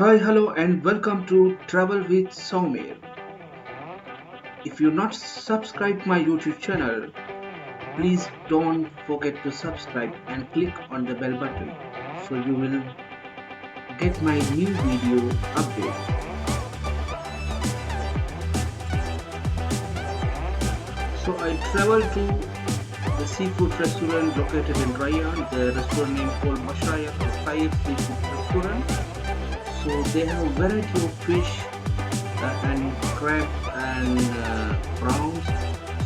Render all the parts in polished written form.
Hi, hello, and welcome to Travel with Sawmeer. If you not subscribed my YouTube channel, please don't forget to subscribe and click on the bell button so you will get my new video updates. So I traveled to the seafood restaurant located in Rayyan. The restaurant name called Bashayer or Khair seafood restaurant. So they have a variety of fish and crab and prawns.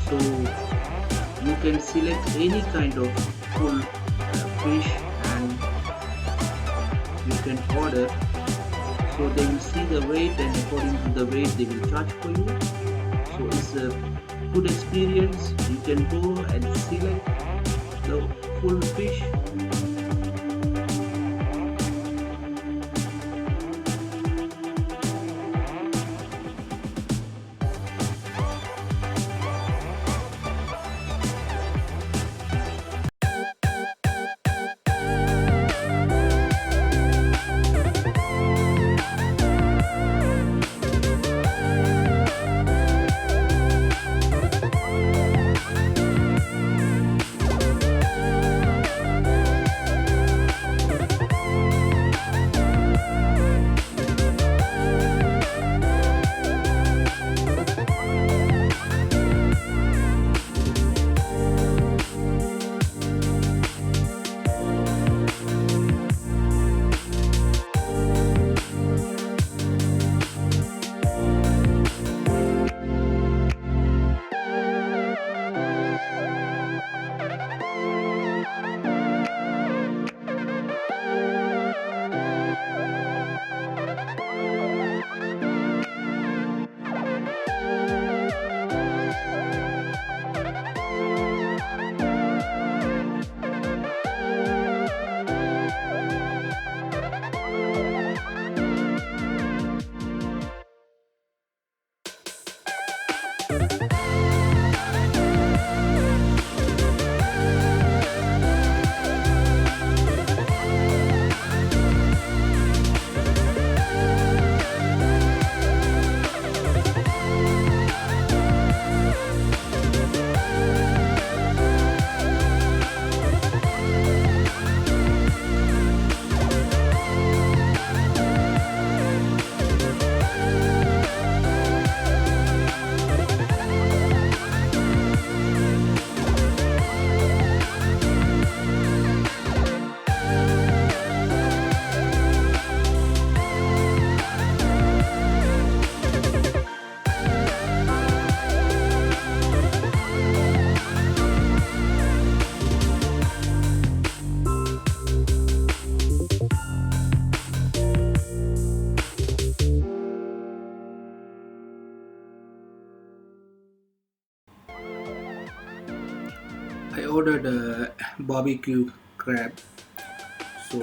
So you can select any kind of full fish and you can order. So they will see the weight and according to the weight they will charge for you. So it's a good experience. You can go and select the full fish. I ordered a BBQ crab. So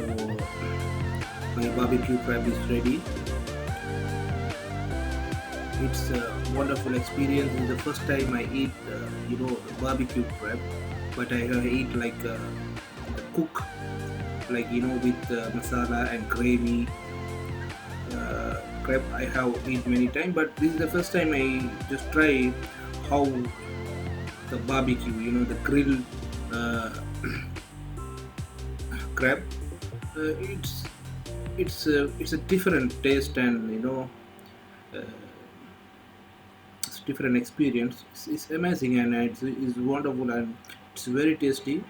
my BBQ crab is ready. It's a wonderful experience. It's the first time I eat, the barbecue crab. But I have eat like the cook, like with masala and gravy. Crab I have eat many times, but this is the first time I just try how the barbecue, the grill uh, crab. It's it's a different taste and uh, it's different experience. It's amazing and it's wonderful and it's very tasty.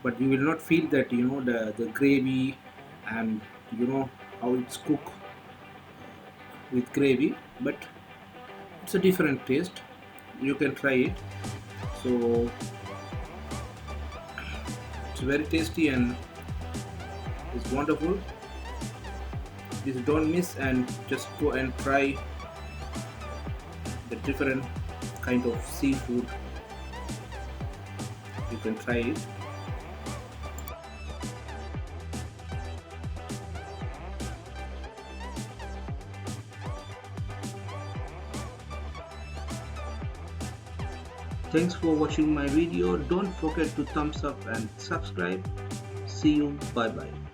But you will not feel that the gravy and how it's cooked with gravy, but it's a different taste. You can try it. So it's very tasty and it's wonderful. Just don't miss and just go and try the different kind of seafood. You can try it. Thanks for watching my video. Don't forget to thumbs up and subscribe. See you. Bye bye.